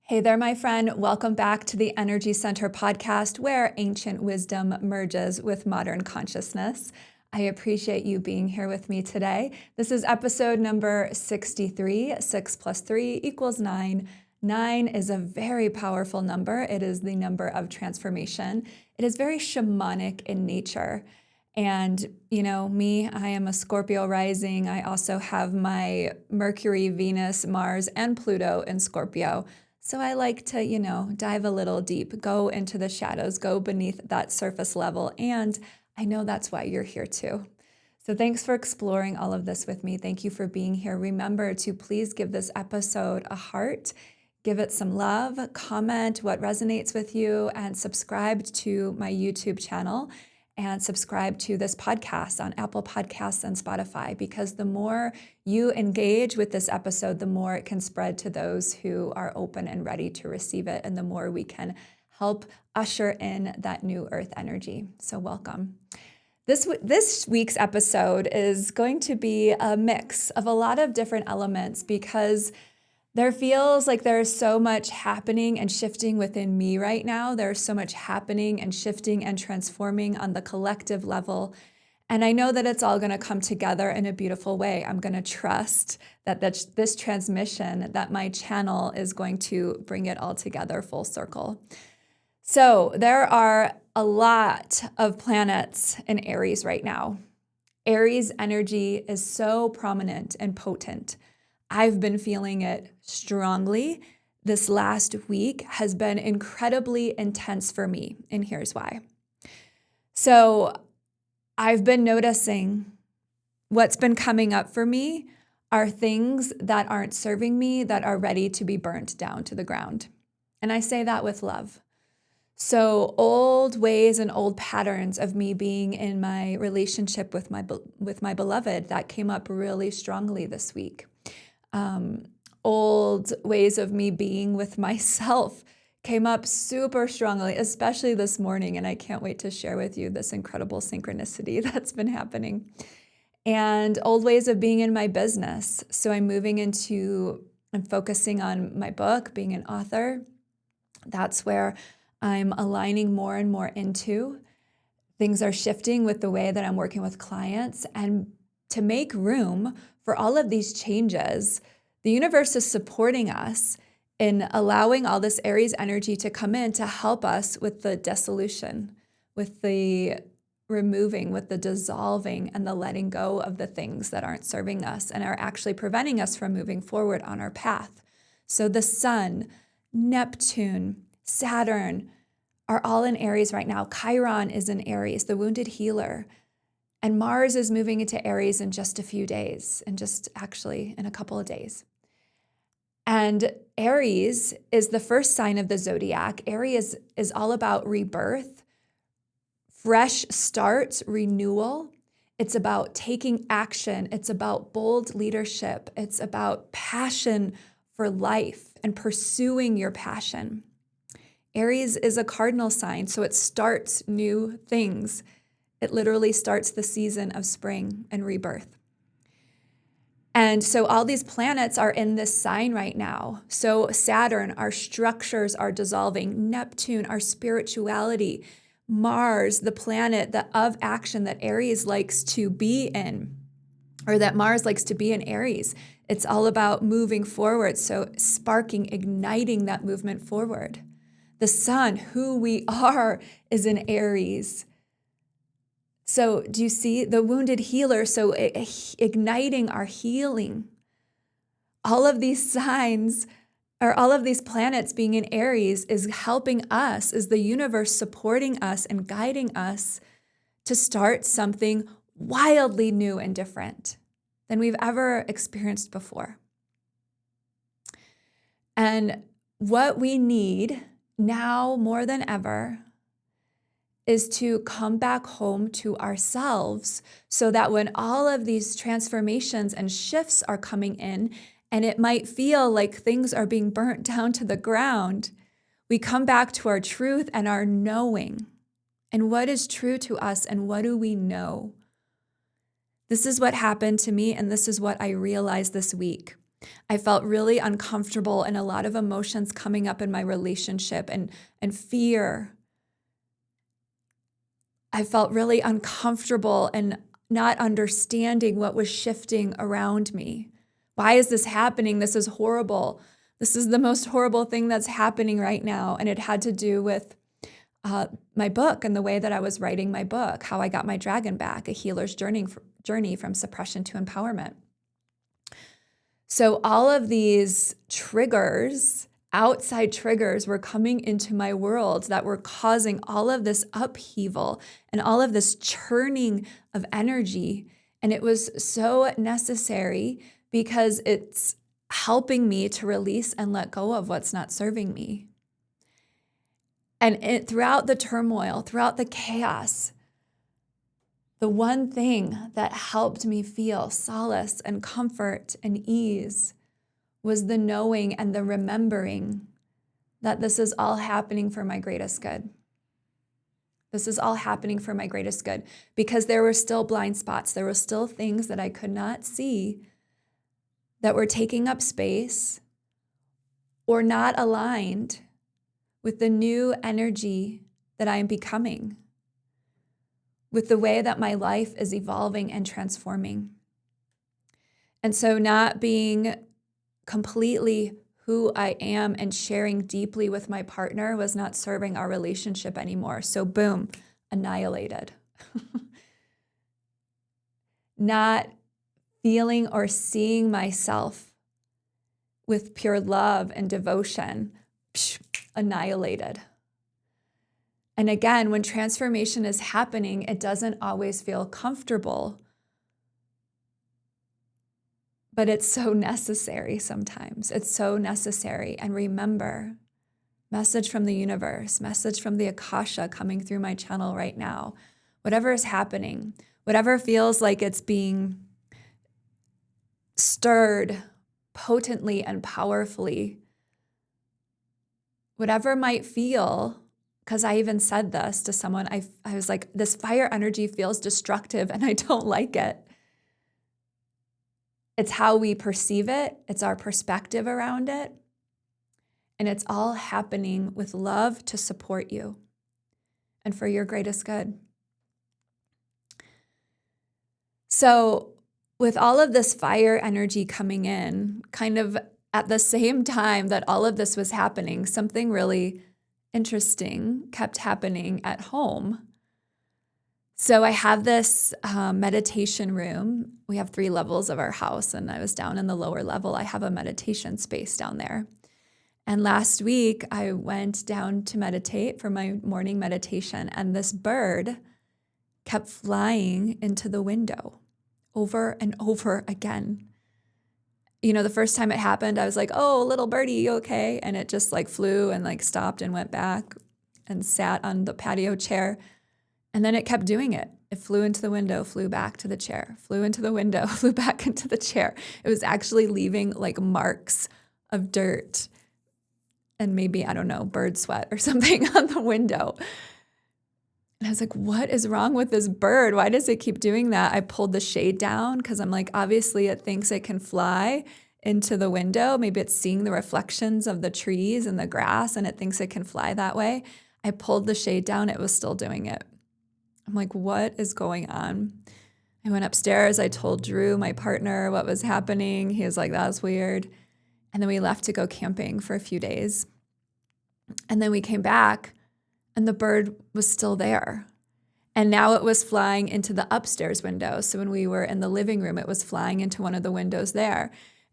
Hey there, my friend. Welcome back to the Energy Center podcast, where ancient wisdom merges with modern consciousness. I appreciate you being here with me today. This is episode number 63. 6 plus 3 equals 9. 9 is a very powerful number. It is the number of transformation. It is very shamanic in nature. And, me, I am a Scorpio rising. I also have my Mercury, Venus, Mars, and Pluto in Scorpio. So I like to, dive a little deep, go into the shadows, go beneath that surface level. And I know that's why you're here too. So thanks for exploring all of this with me. Thank you for being here. Remember to please give this episode a heart, give it some love, comment what resonates with you, and subscribe to my YouTube channel. And subscribe to this podcast on Apple Podcasts and Spotify, because the more you engage with this episode, the more it can spread to those who are open and ready to receive it, and the more we can help usher in that new earth energy. So welcome. This week's episode is going to be a mix of a lot of different elements, because there feels like there's so much happening and shifting within me right now. There's so much happening and shifting and transforming on the collective level. And I know that it's all going to come together in a beautiful way. I'm going to trust that this transmission, that my channel is going to bring it all together full circle. So there are a lot of planets in Aries right now. Aries energy is so prominent and potent. I've been feeling it strongly. This last week has been incredibly intense for me, and here's why. So I've been noticing what's been coming up for me are things that aren't serving me, that are ready to be burnt down to the ground. And I say that with love. So old ways and old patterns of me being in my relationship with my beloved, that came up really strongly this week. Old ways of me being with myself came up super strongly, especially this morning. And I can't wait to share with you this incredible synchronicity that's been happening. And old ways of being in my business. So I'm focusing on my book, being an author. That's where I'm aligning more and more into. Things are shifting with the way that I'm working with clients. And to make room for all of these changes, the universe is supporting us in allowing all this Aries energy to come in to help us with the dissolution, with the removing, with the dissolving, and the letting go of the things that aren't serving us and are actually preventing us from moving forward on our path. So the Sun, Neptune, Saturn are all in Aries right now. Chiron is in Aries, the wounded healer. And Mars is moving into Aries in just a few days, and just actually in a couple of days. And Aries is the first sign of the zodiac. Aries is all about rebirth, fresh starts, renewal. It's about taking action. It's about bold leadership. It's about passion for life and pursuing your passion. Aries is a cardinal sign, so it starts new things. It literally starts the season of spring and rebirth. And so all these planets are in this sign right now. So Saturn, our structures are dissolving. Neptune, our spirituality. Mars, the planet of action that Aries likes to be in, or that Mars likes to be in Aries. It's all about moving forward. So sparking, igniting that movement forward. The Sun, who we are, is in Aries. So do you see the wounded healer? So igniting our healing. All of these signs, or all of these planets being in Aries, is helping us, is the universe supporting us and guiding us to start something wildly new and different than we've ever experienced before. And what we need now more than ever is to come back home to ourselves, so that when all of these transformations and shifts are coming in, and it might feel like things are being burnt down to the ground, we come back to our truth and our knowing. And what is true to us, and what do we know? This is what happened to me, and this is what I realized this week. I felt really uncomfortable and a lot of emotions coming up in my relationship and fear. I felt really uncomfortable and not understanding what was shifting around me. Why is this happening? This is horrible. This is the most horrible thing that's happening right now. And it had to do with my book and the way that I was writing my book, how I got my dragon back, a healer's journey from suppression to empowerment. So all of these triggers, outside triggers, were coming into my world that were causing all of this upheaval and all of this churning of energy. And it was so necessary because it's helping me to release and let go of what's not serving me. And throughout the turmoil, throughout the chaos, the one thing that helped me feel solace and comfort and ease was the knowing and the remembering that this is all happening for my greatest good. This is all happening for my greatest good because there were still blind spots. There were still things that I could not see that were taking up space or not aligned with the new energy that I am becoming, with the way that my life is evolving and transforming. And so not being completely who I am and sharing deeply with my partner was not serving our relationship anymore. So boom, annihilated. Not feeling or seeing myself with pure love and devotion, annihilated. And again, when transformation is happening, it doesn't always feel comfortable, but it's so necessary sometimes. It's so necessary. And remember, message from the universe, message from the Akasha coming through my channel right now. Whatever is happening, whatever feels like it's being stirred potently and powerfully, whatever might feel, because I even said this to someone, I was like, this fire energy feels destructive and I don't like it. It's how we perceive it. It's our perspective around it. And it's all happening with love to support you and for your greatest good. So with all of this fire energy coming in, kind of at the same time that all of this was happening, something really interesting kept happening at home. So I have this meditation room. We have 3 levels of our house, and I was down in the lower level. I have a meditation space down there. And last week, I went down to meditate for my morning meditation, and this bird kept flying into the window over and over again. You know, the first time it happened, I was like, oh, little birdie, you okay? And it just like flew and like stopped and went back and sat on the patio chair. And then it kept doing it. It flew into the window, flew back to the chair, flew into the window, flew back into the chair. It was actually leaving like marks of dirt and maybe, I don't know, bird sweat or something on the window. And I was like, what is wrong with this bird? Why does it keep doing that? I pulled the shade down because I'm like, obviously it thinks it can fly into the window. Maybe it's seeing the reflections of the trees and the grass and it thinks it can fly that way. I pulled the shade down. It was still doing it. I'm like, what is going on? I went upstairs. I told Drew, my partner, what was happening. He was like, that's weird. And then we left to go camping for a few days. And then we came back and the bird was still there. And now it was flying into the upstairs window. So when we were in the living room, it was flying into one of the windows there.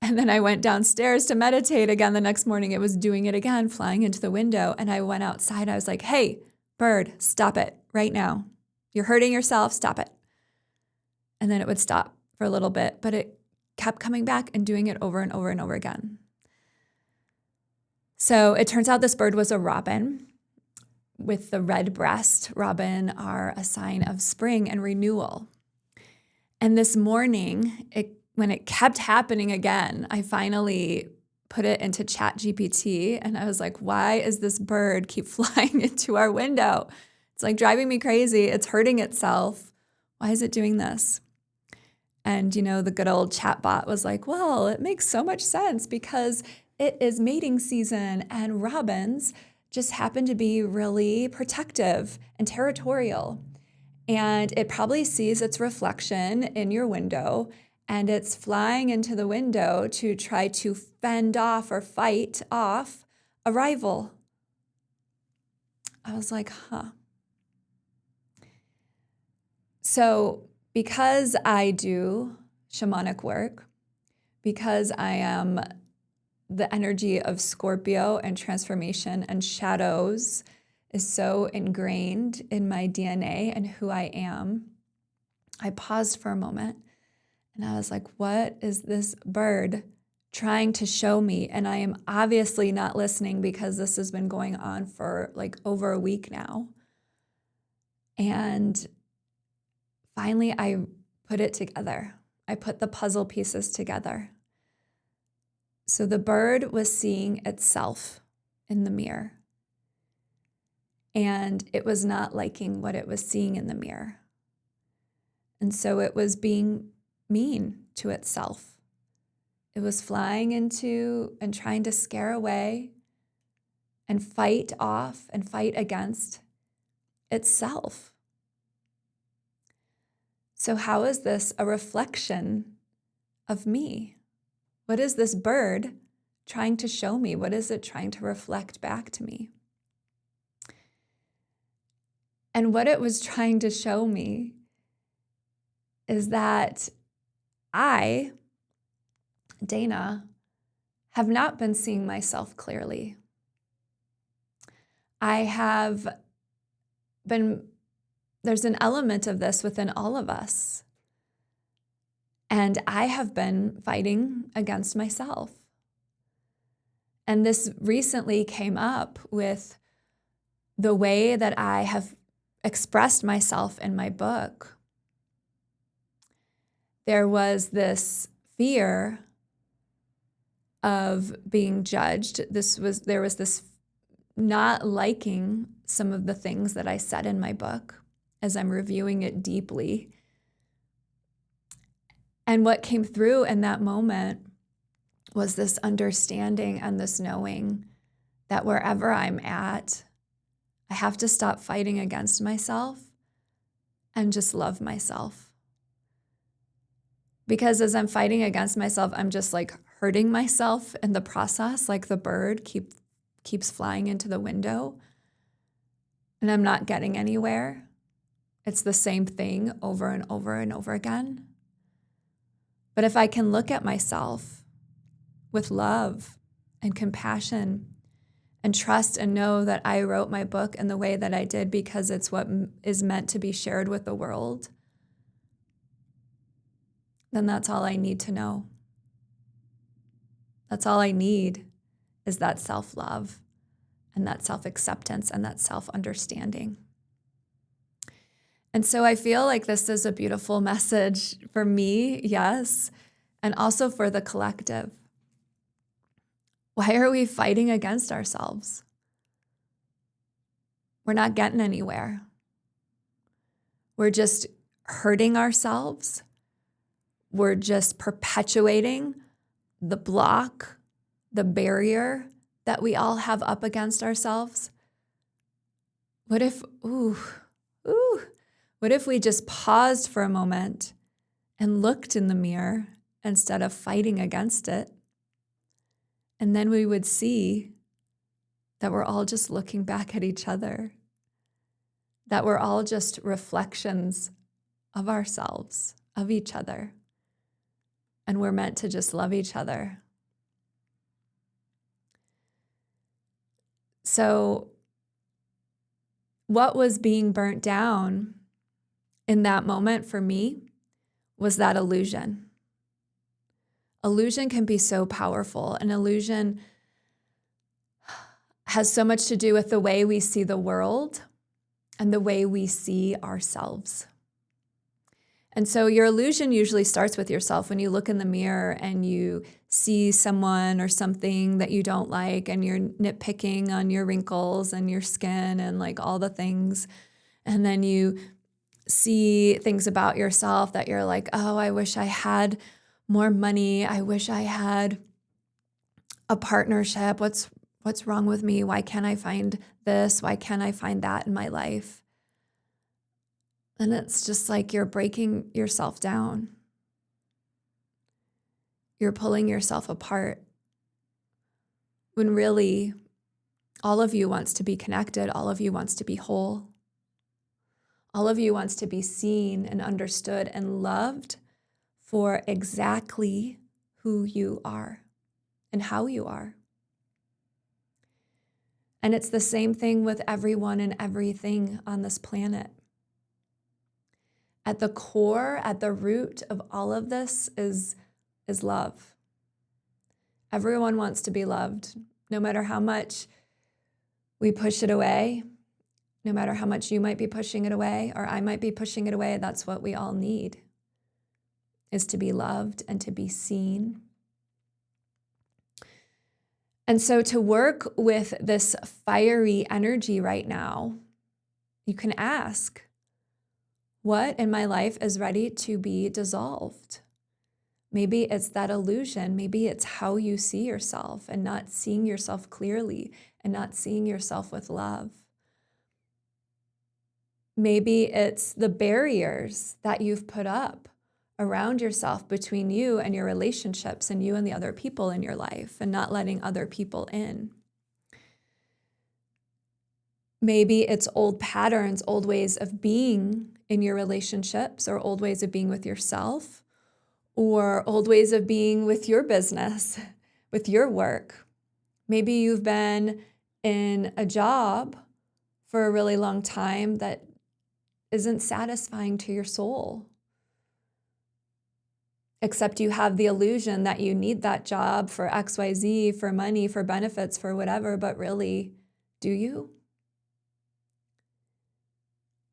And then I went downstairs to meditate again the next morning. It was doing it again, flying into the window. And I went outside. I was like, hey, bird, stop it right now. You're hurting yourself. Stop it. And then it would stop for a little bit, but it kept coming back and doing it over and over and over again. So it turns out this bird was a robin with the red breast. Robin are a sign of spring and renewal. And this morning, when it kept happening again, I finally put it into ChatGPT and I was like, why is this bird keep flying into our window? It's like driving me crazy. It's hurting itself. Why is it doing this? And, the good old chat bot was like, well, it makes so much sense because it is mating season and robins just happen to be really protective and territorial. And it probably sees its reflection in your window and it's flying into the window to try to fend off or fight off a rival. I was like, huh. So because I do shamanic work, because I am the energy of Scorpio and transformation and shadows is so ingrained in my DNA and who I am, I paused for a moment and I was like, what is this bird trying to show me? And I am obviously not listening because this has been going on for like over a week now. And finally, I put it together. I put the puzzle pieces together. So the bird was seeing itself in the mirror. And it was not liking what it was seeing in the mirror. And so it was being mean to itself. It was flying into and trying to scare away and fight off and fight against itself. So how is this a reflection of me? What is this bird trying to show me? What is it trying to reflect back to me? And what it was trying to show me is that I, Dana, have not been seeing myself clearly. There's an element of this within all of us. And I have been fighting against myself. And this recently came up with the way that I have expressed myself in my book. There was this fear of being judged. There was this not liking some of the things that I said in my book as I'm reviewing it deeply. And what came through in that moment was this understanding and this knowing that wherever I'm at, I have to stop fighting against myself and just love myself. Because as I'm fighting against myself, I'm just like hurting myself in the process, like the bird keeps flying into the window, and I'm not getting anywhere. It's the same thing over and over and over again. But if I can look at myself with love and compassion and trust and know that I wrote my book in the way that I did because it's what is meant to be shared with the world, then that's all I need to know. That's all I need is that self-love and that self-acceptance and that self-understanding. And so I feel like this is a beautiful message for me, yes, and also for the collective. Why are we fighting against ourselves? We're not getting anywhere. We're just hurting ourselves. We're just perpetuating the block, the barrier that we all have up against ourselves. What if we just paused for a moment and looked in the mirror instead of fighting against it? And then we would see that we're all just looking back at each other, that we're all just reflections of ourselves, of each other. And we're meant to just love each other. So what was being burnt down in that moment for me was that illusion. Illusion can be so powerful. An illusion has so much to do with the way we see the world and the way we see ourselves. And so your illusion usually starts with yourself when you look in the mirror and you see someone or something that you don't like and you're nitpicking on your wrinkles and your skin and like all the things. And then you see things about yourself that you're like, oh, I wish I had more money. I wish I had a partnership. What's wrong with me? Why can't I find this? Why can't I find that in my life? And it's just like you're breaking yourself down. You're pulling yourself apart. When really, all of you wants to be connected. All of you wants to be whole. All of you wants to be seen and understood and loved for exactly who you are and how you are. And it's the same thing with everyone and everything on this planet. At the core, at the root of all of this is love. Everyone wants to be loved, no matter how much we push it away, no matter how much you might be pushing it away or I might be pushing it away. That's what we all need, is to be loved and to be seen. And so to work with this fiery energy right now, you can ask, what in my life is ready to be dissolved? Maybe it's that illusion. Maybe it's how you see yourself and not seeing yourself clearly and not seeing yourself with love. Maybe it's the barriers that you've put up around yourself between you and your relationships and you and the other people in your life and not letting other people in. Maybe it's old patterns, old ways of being in your relationships or old ways of being with yourself or old ways of being with your business, with your work. Maybe you've been in a job for a really long time that isn't satisfying to your soul, except you have the illusion that you need that job for XYZ, for money, for benefits, for whatever, but really, do you?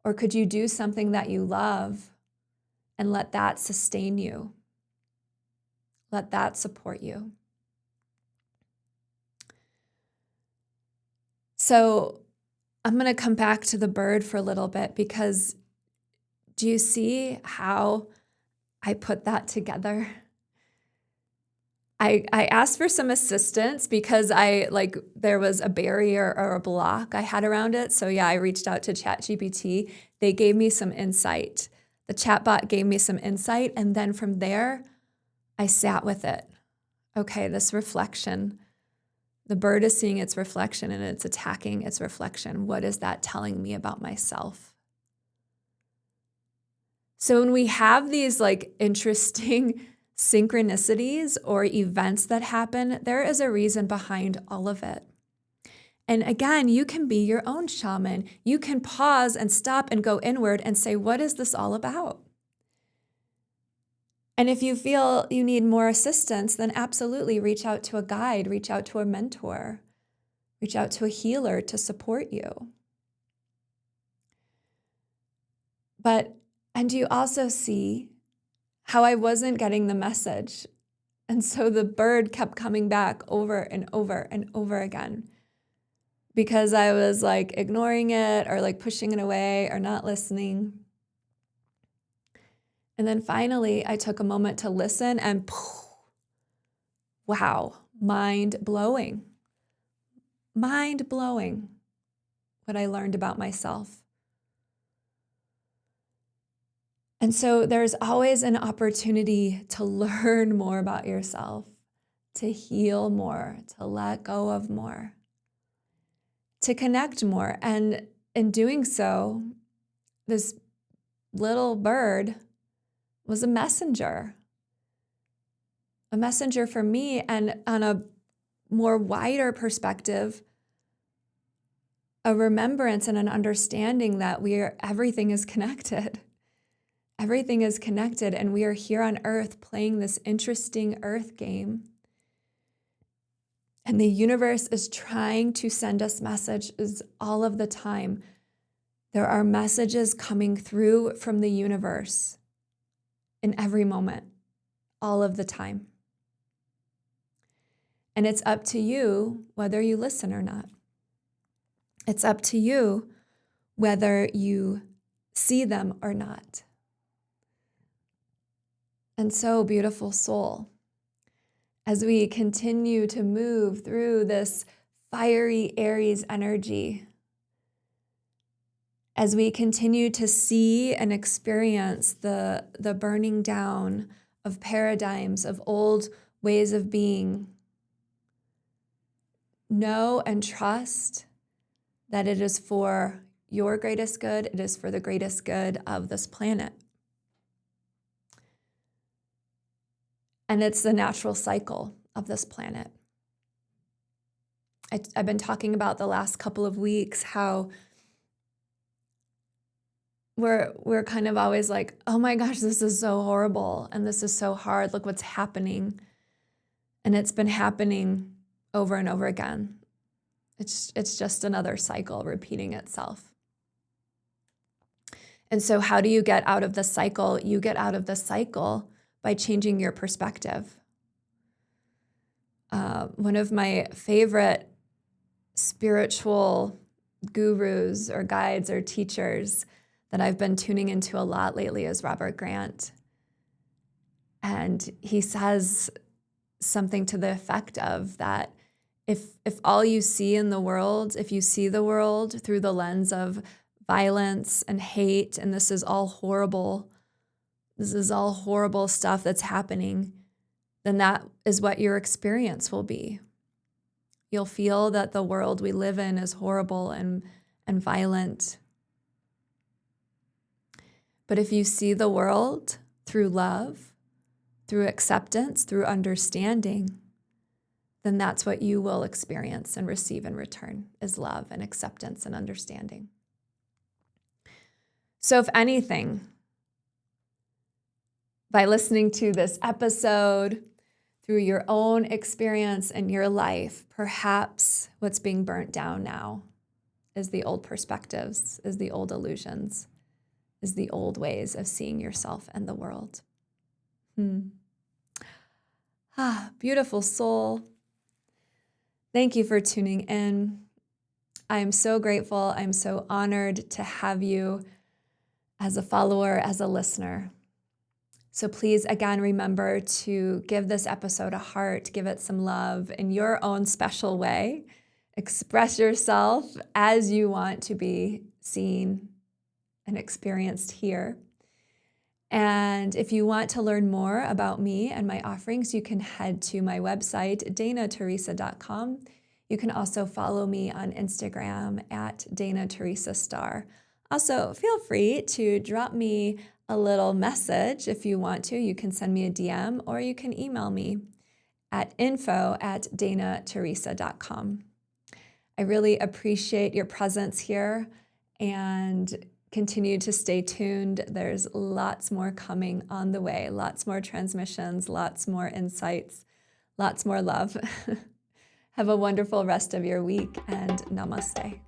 Or could you do something that you love and let that sustain you? Let that support you. So I'm going to come back to the bird for a little bit, because do you see how I put that together? I asked for some assistance because there was a barrier or a block I had around it. So yeah, I reached out to ChatGPT. They gave me some insight. The chatbot gave me some insight. And then from there, I sat with it. Okay, this reflection, the bird is seeing its reflection and it's attacking its reflection. What is that telling me about myself? So when we have these interesting synchronicities or events that happen, there is a reason behind all of it. And again, you can be your own shaman. You can pause and stop and go inward and say, what is this all about? And if you feel you need more assistance, then absolutely reach out to a guide, reach out to a mentor, reach out to a healer to support you. And do you also see how I wasn't getting the message? And so the bird kept coming back over and over and over again because I was ignoring it or pushing it away or not listening. And then finally, I took a moment to listen and wow, mind blowing what I learned about myself. And so there's always an opportunity to learn more about yourself, to heal more, to let go of more, to connect more. And in doing so, this little bird was a messenger for me. And on a more wider perspective, a remembrance and an understanding that everything is connected. Everything is connected, and we are here on Earth playing this interesting Earth game. And the universe is trying to send us messages all of the time. There are messages coming through from the universe in every moment, all of the time. And it's up to you whether you listen or not. It's up to you whether you see them or not. And so, beautiful soul, as we continue to move through this fiery Aries energy, as we continue to see and experience the burning down of paradigms, of old ways of being, know and trust that it is for your greatest good, it is for the greatest good of this planet. And it's the natural cycle of this planet. I've been talking about the last couple of weeks how we're kind of always like, oh my gosh, this is so horrible and this is so hard. Look what's happening. And it's been happening over and over again. It's just another cycle repeating itself. And so how do you get out of the cycle? You get out of the cycle by changing your perspective. One of my favorite spiritual gurus or guides or teachers that I've been tuning into a lot lately is Robert Grant. And he says something to the effect of that if all you see in the world, if you see the world through the lens of violence and hate, and this is all horrible stuff that's happening, then that is what your experience will be. You'll feel that the world we live in is horrible and violent. But if you see the world through love, through acceptance, through understanding, then that's what you will experience and receive in return, is love and acceptance and understanding. So if anything, by listening to this episode, through your own experience in your life, perhaps what's being burnt down now is the old perspectives, is the old illusions, is the old ways of seeing yourself and the world. Beautiful soul. Thank you for tuning in. I'm so grateful. I'm so honored to have you as a follower, as a listener. So please, again, remember to give this episode a heart, give it some love in your own special way. Express yourself as you want to be seen and experienced here. And if you want to learn more about me and my offerings, you can head to my website, danateresa.com. You can also follow me on Instagram at danateresastar. Also, feel free to drop me a little message if you want to. You can send me a DM or you can email me at info@danateresa.com. I really appreciate your presence here and continue to stay tuned. There's lots more coming on the way, lots more transmissions, lots more insights, lots more love. Have a wonderful rest of your week and namaste.